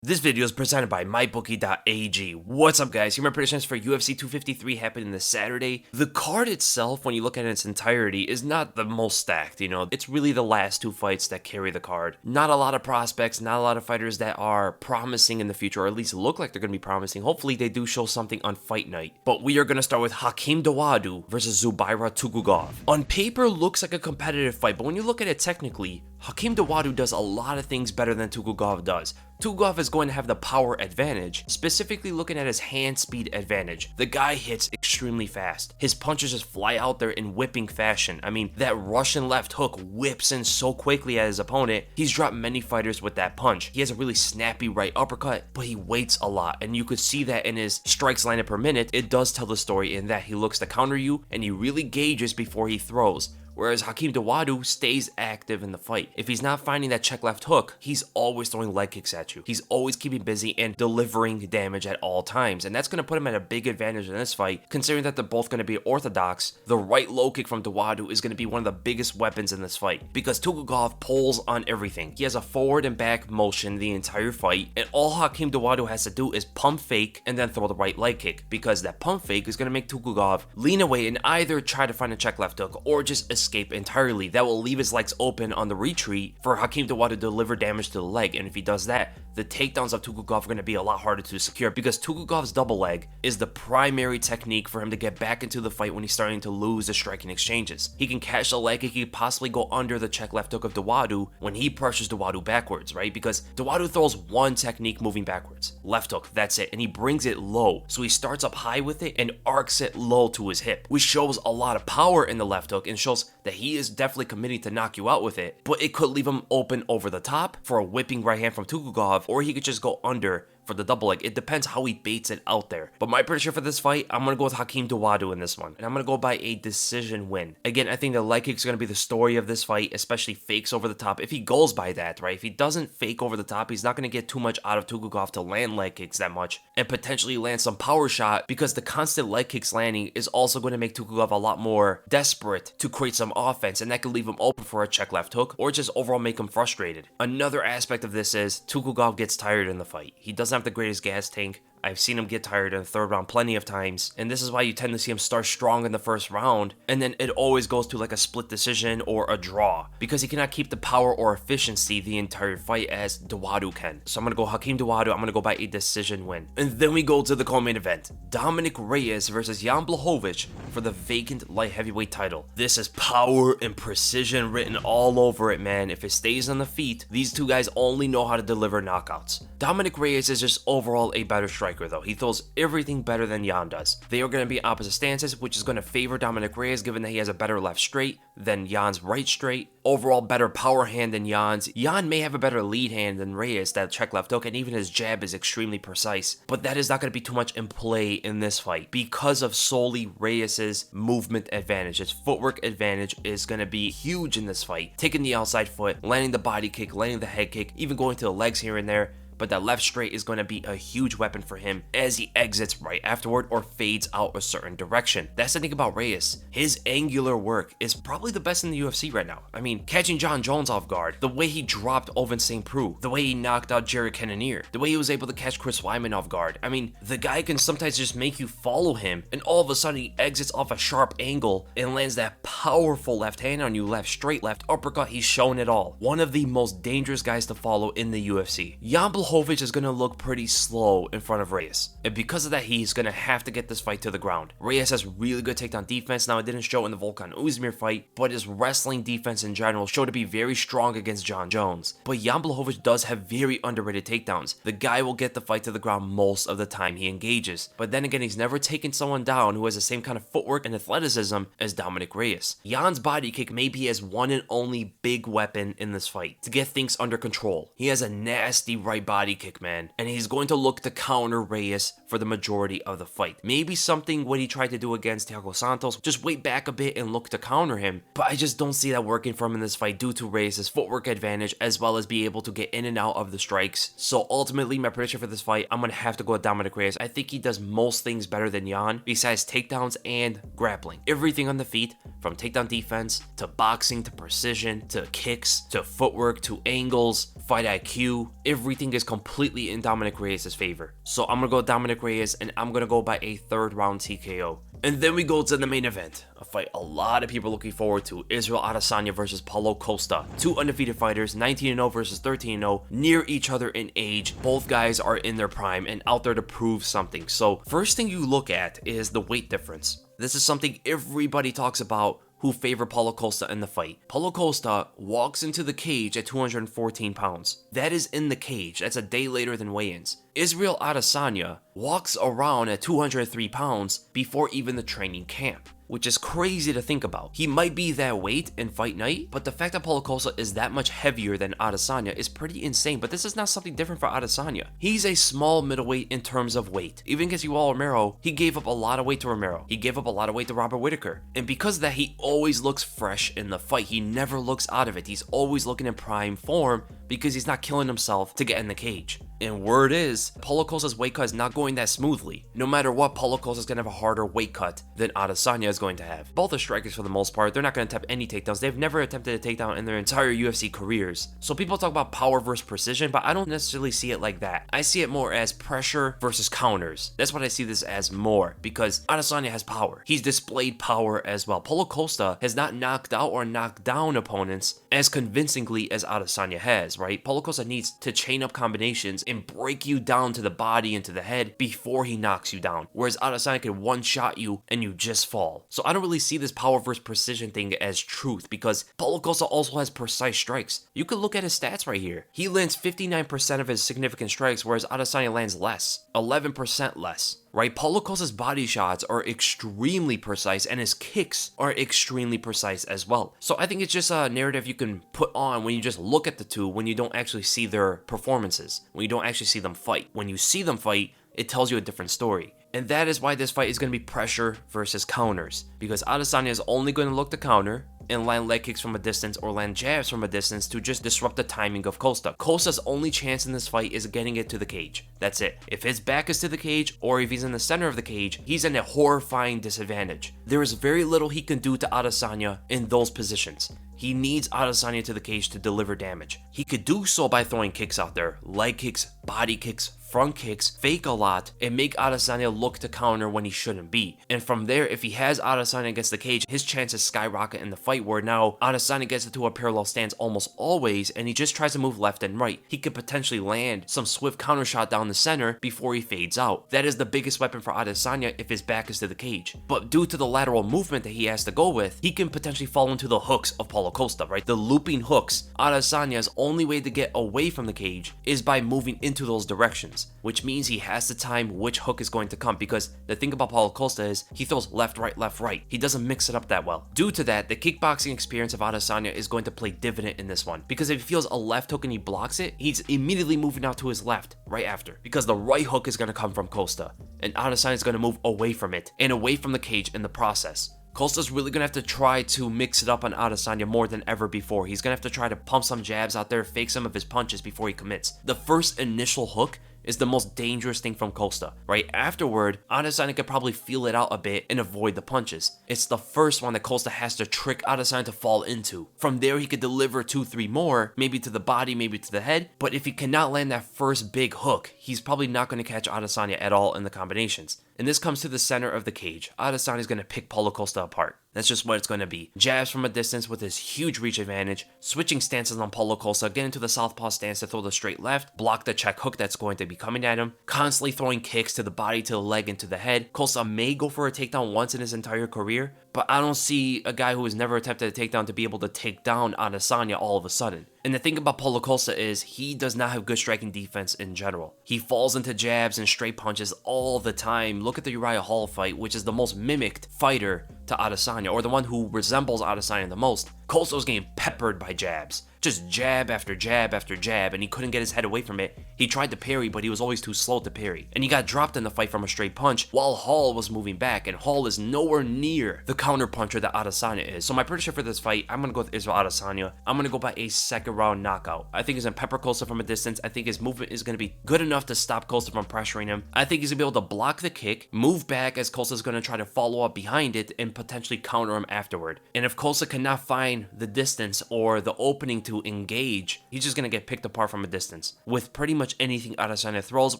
This video is presented by mybookie.ag. What's up, guys? Here are my predictions for UFC 253 happening this Saturday. The card itself, when you look at it in its entirety, is not the most stacked, It's really the last two fights that carry the card. Not a lot of prospects, not a lot of fighters that are promising in the future, or at least look like they're going to be promising. Hopefully, they do show something on fight night. But we are going to start with Hakeem Dawadu versus Zubaira Tukhugov. On paper, looks like a competitive fight, but when you look at it technically, Hakeem Dawadu does a lot of things better than Tukhugov does. Tukhugov is going to have the power advantage, specifically looking at his hand speed advantage. The guy hits extremely fast. His punches just fly out there in whipping fashion. I mean, that Russian left hook whips in so quickly at his opponent. He's dropped many fighters with that punch. He has a really snappy right uppercut, but he waits a lot, and you could see that in his strikes landed per minute. It does tell the story in that he looks to counter you, and he really gauges before he throws. Whereas Hakeem Dawadu stays active in the fight. If he's not finding that check left hook, he's always throwing leg kicks at you. He's always keeping busy and delivering damage at all times. And that's going to put him at a big advantage in this fight, considering that they're both going to be orthodox. The right low kick from Dawadu is going to be one of the biggest weapons in this fight, because Tukhugov pulls on everything. He has a forward and back motion the entire fight, and all Hakeem Dawadu has to do is pump fake and then throw the right leg kick, because that pump fake is going to make Tukhugov lean away and either try to find a check left hook or just escape entirely. That will leave his legs open on the retreat for Hakeem Dawadu to deliver damage to the leg, and if he does that, the takedowns of Tukhugov are going to be a lot harder to secure, because Tukhugov's double leg is the primary technique for him to get back into the fight when he's starting to lose the striking exchanges. He can catch the leg, he could possibly go under the check left hook of Dawadu when he pressures Dawadu backwards, right? Because Dawadu throws one technique moving backwards, left hook, that's it, and he brings it low. So he starts up high with it and arcs it low to his hip, which shows a lot of power in the left hook and shows that he is definitely committing to knock you out with it, but it could leave him open over the top for a whipping right hand from Tukhugov, or he could just go under for the double leg. It depends how he baits it out there. But my prediction for this fight, I'm going to go with Hakeem Dawadu in this one, and I'm going to go by a decision win. Again, I think the leg kick is going to be the story of this fight, especially fakes over the top. If he goes by that, right? If he doesn't fake over the top, he's not going to get too much out of Tukhugov to land leg kicks that much, and potentially land some power shot, because the constant leg kicks landing is also going to make Tukhugov a lot more desperate to create some offense, and that could leave him open for a check left hook, or just overall make him frustrated. Another aspect of this is Tukhugov gets tired in the fight. He doesn't have the greatest gas tank. I've seen him get tired in the third round plenty of times, and this is why you tend to see him start strong in the first round, and then it always goes to like a split decision or a draw, because he cannot keep the power or efficiency the entire fight as Dawadu can. So I'm going to go Hakeem Dawadu. I'm going to go by a decision win. And then we go to the co-main event, Dominick Reyes versus Jan Blachowicz for the vacant light heavyweight title. This is power and precision written all over it, man. If it stays on the feet, these two guys only know how to deliver knockouts. Dominick Reyes is just overall a better striker, though. He throws everything better than Jan does. They are going to be opposite stances, which is going to favor Dominick Reyes, given that he has a better left straight than Jan's right straight. Overall, better power hand than Jan's. Jan may have a better lead hand than Reyes, that check left hook, and even his jab is extremely precise. But that is not going to be too much in play in this fight, because of solely Reyes' movement advantage. His footwork advantage is going to be huge in this fight. Taking the outside foot, landing the body kick, landing the head kick, even going to the legs here and there. But that left straight is going to be a huge weapon for him as he exits right afterward or fades out a certain direction. That's the thing about Reyes. His angular work is probably the best in the UFC right now. I mean, catching Jon Jones off guard, the way he dropped Ovince St. Preux, the way he knocked out Jared Cannonier, the way he was able to catch Chris Weidman off guard. I mean, the guy can sometimes just make you follow him, and all of a sudden he exits off a sharp angle and lands that powerful left hand on you, left straight, left uppercut. He's shown it all. One of the most dangerous guys to follow in the UFC. Jan Blachowicz is going to look pretty slow in front of Reyes, and because of that, he's going to have to get this fight to the ground. Reyes has really good takedown defense. Now, it didn't show in the Volkan Oezdemir fight, but his wrestling defense in general showed to be very strong against Jon Jones. But Jan Blachowicz does have very underrated takedowns. The guy will get the fight to the ground most of the time he engages, but then again, he's never taken someone down who has the same kind of footwork and athleticism as Dominick Reyes. Jan's body kick may be his one and only big weapon in this fight to get things under control. He has a nasty right body kick, man, and he's going to look to counter Reyes for the majority of the fight. Maybe something what he tried to do against Thiago Santos, just wait back a bit and look to counter him, but I just don't see that working for him in this fight due to Reyes' footwork advantage, as well as be able to get in and out of the strikes. So ultimately, my prediction for this fight, I'm going to have to go with Dominick Reyes. I think he does most things better than Jan, besides takedowns and grappling. Everything on the feet, from takedown defense, to boxing, to precision, to kicks, to footwork, to angles, fight IQ, everything is completely in Dominick Reyes' favor. So I'm gonna go Dominick Reyes, and I'm gonna go by a 3rd round TKO. And then we go to the main event, a fight a lot of people are looking forward to, Israel Adesanya versus Paulo Costa. 2 undefeated fighters, 19-0 versus 13-0, near each other in age. Both guys are in their prime and out there to prove something. So first thing you look at is the weight difference. This is something everybody talks about who favor Paulo Costa in the fight. Paulo Costa walks into the cage at 214 pounds. That is in the cage. That's a day later than weigh-ins. Israel Adesanya walks around at 203 pounds before even the training camp, which is crazy to think about. He might be that weight in fight night, but the fact that Paulo Costa is that much heavier than Adesanya is pretty insane. But this is not something different for Adesanya. He's a small middleweight in terms of weight. Even against Yoel Romero, he gave up a lot of weight to Romero. He gave up a lot of weight to Robert Whittaker. And because of that, he always looks fresh in the fight. He never looks out of it. He's always looking in prime form because he's not killing himself to get in the cage. And word is, Paulo Costa's weight cut is not going that smoothly. No matter what, Paulo Costa's going to have a harder weight cut than Adesanya is going to have. Both are strikers for the most part. They're not going to attempt any takedowns. They've never attempted a takedown in their entire UFC careers. So people talk about power versus precision, but I don't necessarily see it like that. I see it more as pressure versus counters. That's what I see this as more, because Adesanya has power. He's displayed power as well. Paulo Costa has not knocked out or knocked down opponents as convincingly as Adesanya has, right? Paulo Costa needs to chain up combinations and break you down to the body and to the head before he knocks you down. Whereas Adesanya can one-shot you and you just fall. So I don't really see this power versus precision thing as truth, because Paulo Costa also has precise strikes. You could look at his stats right here. He lands 59% of his significant strikes, whereas Adesanya lands less, 11% less. Right? Paulo Costa's body shots are extremely precise, and his kicks are extremely precise as well. So I think it's just a narrative you can put on when you just look at the two, when you don't actually see their performances, when you don't actually see them fight. When you see them fight, it tells you a different story. And that is why this fight is going to be pressure versus counters, because Adesanya is only going to look to counter and land leg kicks from a distance or land jabs from a distance to just disrupt the timing of Costa. Costa's only chance in this fight is getting it to the cage. That's it. If his back is to the cage, or if he's in the center of the cage, he's in a horrifying disadvantage. There is very little he can do to Adesanya in those positions. He needs Adesanya to the cage to deliver damage. He could do so by throwing kicks out there, leg kicks, body kicks, front kicks, fake a lot, and make Adesanya look to counter when he shouldn't be. And from there, if he has Adesanya against the cage, his chances skyrocket in the fight, where now Adesanya gets into a parallel stance almost always, and he just tries to move left and right. He could potentially land some swift counter shot down the center before he fades out. That is the biggest weapon for Adesanya if his back is to the cage. But due to the lateral movement that he has to go with, he can potentially fall into the hooks of Paulo Costa, right? The looping hooks. Adesanya's only way to get away from the cage is by moving into those directions, which means he has to time which hook is going to come, because the thing about Paulo Costa is he throws left, right. He doesn't mix it up that well. Due to that, the kickboxing experience of Adesanya is going to play dividend in this one, because if he feels a left hook and he blocks it, he's immediately moving out to his left right after, because the right hook is going to come from Costa, and Adesanya is going to move away from it and away from the cage in the process. Costa's really going to have to try to mix it up on Adesanya more than ever before. He's going to have to try to pump some jabs out there, fake some of his punches before he commits. The first initial hook is the most dangerous thing from Costa. Right afterward, Adesanya could probably feel it out a bit and avoid the punches. It's the first one that Costa has to trick Adesanya to fall into. From there, he could deliver 2-3 more, maybe to the body, maybe to the head, but if he cannot land that first big hook, he's probably not going to catch Adesanya at all in the combinations. And this comes to the center of the cage. Adesanya is going to pick Paulo Costa apart. That's just what it's going to be. Jabs from a distance with his huge reach advantage, switching stances on Paulo Costa, get into the southpaw stance to throw the straight left, block the check hook that's going to be coming at him, constantly throwing kicks to the body, to the leg, and to the head. Costa may go for a takedown once in his entire career, but I don't see a guy who has never attempted a takedown to be able to take down Adesanya all of a sudden. And the thing about Paulo Costa is he does not have good striking defense in general. He falls into jabs and straight punches all the time. Look at the Uriah Hall fight, which is the most mimicked fighter to Adesanya, or the one who resembles Adesanya the most. Costa was getting peppered by jabs. Just jab after jab after jab, and he couldn't get his head away from it. He tried to parry, but he was always too slow to parry. And he got dropped in the fight from a straight punch while Hall was moving back, and Hall is nowhere near the counter puncher that Adesanya is. So my prediction for this fight, I'm going to go with Israel Adesanya. I'm going to go by a second round knockout. I think he's going to pepper Costa from a distance. I think his movement is going to be good enough to stop Costa from pressuring him. I think he's going to be able to block the kick, move back as Costa is going to try to follow up behind it, and potentially counter him afterward. And if Costa cannot find the distance or the opening to engage, he's just gonna get picked apart from a distance with pretty much anything Adesanya throws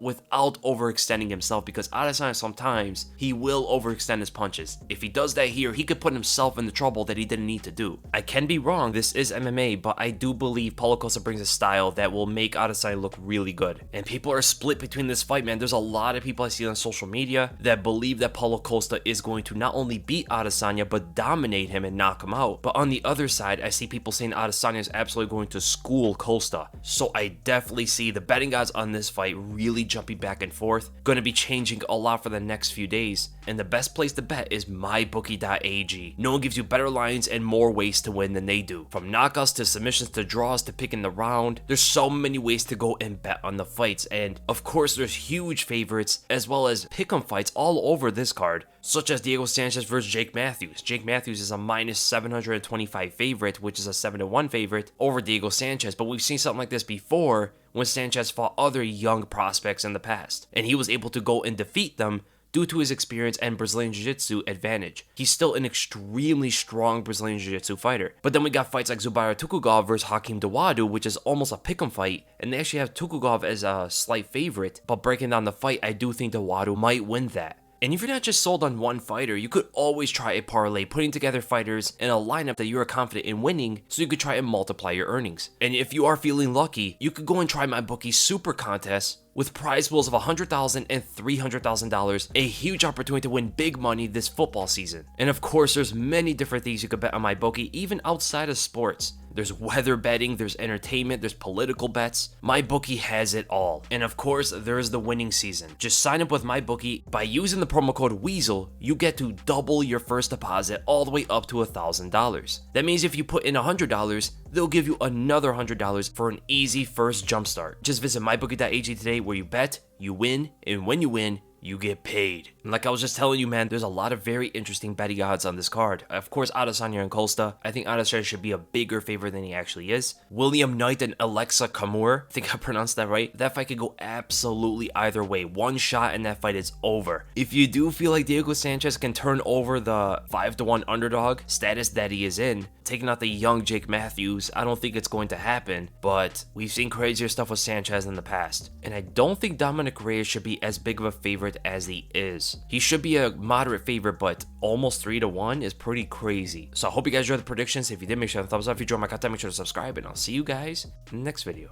without overextending himself, because Adesanya sometimes he will overextend his punches. If he does that here, he could put himself in the trouble that he didn't need to do. I can be wrong, this is MMA, but I do believe Paulo Costa brings a style that will make Adesanya look really good. And people are split between this fight, man. There's a lot of people I see on social media that believe that Paulo Costa is going to not only beat Adesanya, but dominate him and knock him out. But on the other side, I see people saying Adesanya is absolutely going to school Costa. So I definitely see the betting odds on this fight really jumping back and forth. Going to be changing a lot for the next few days. And the best place to bet is mybookie.ag. No one gives you better lines and more ways to win than they do. From knockouts to submissions to draws to picking the round, there's so many ways to go and bet on the fights. And of course, there's huge favorites as well as pick'em fights all over this card, such as Diego Sanchez versus Jake Matthews. Jake Matthews is a minus 725 favorite, which is a 7-1 favorite over Diego Sanchez. But we've seen something like this before when Sanchez fought other young prospects in the past, and he was able to go and defeat them due to his experience and Brazilian Jiu-Jitsu advantage. He's still an extremely strong Brazilian Jiu-Jitsu fighter. But then we got fights like Zubaira Tukhugov versus Hakeem Dawadu, which is almost a pick'em fight, and they actually have Tukhugov as a slight favorite. But breaking down the fight, I do think Dawadu might win that. And if you're not just sold on one fighter, you could always try a parlay, putting together fighters in a lineup that you are confident in winning, so you could try and multiply your earnings. And if you are feeling lucky, you could go and try my bookie super contest with prize pools of $100,000 and $300,000, a huge opportunity to win big money this football season. And of course, there's many different things you could bet on my bookie, even outside of sports. There's weather betting, there's entertainment, there's political bets. MyBookie has it all. And of course, there is the winning season. Just sign up with MyBookie. By using the promo code WEASEL, you get to double your first deposit all the way up to $1,000. That means if you put in $100, they'll give you another $100 for an easy first jumpstart. Just visit mybookie.ag today, where you bet, you win, and when you win, you get paid. And like I was just telling you, man, there's a lot of very interesting betting odds on this card. Of course, Adesanya and Costa. I think Adesanya should be a bigger favorite than he actually is. William Knight and Alexa Kamur. I think I pronounced that right. That fight could go absolutely either way. One shot and that fight is over. If you do feel like Diego Sanchez can turn over the 5-1 underdog status that he is in, taking out the young Jake Matthews, I don't think it's going to happen. But we've seen crazier stuff with Sanchez in the past. And I don't think Dominick Reyes should be as big of a favorite as he is. He should be a moderate favorite, but almost 3-1 is pretty crazy. So I hope you guys enjoyed the predictions. If you did, make sure to thumbs up. If you enjoyed my content, make sure to subscribe, and I'll see you guys in the next video.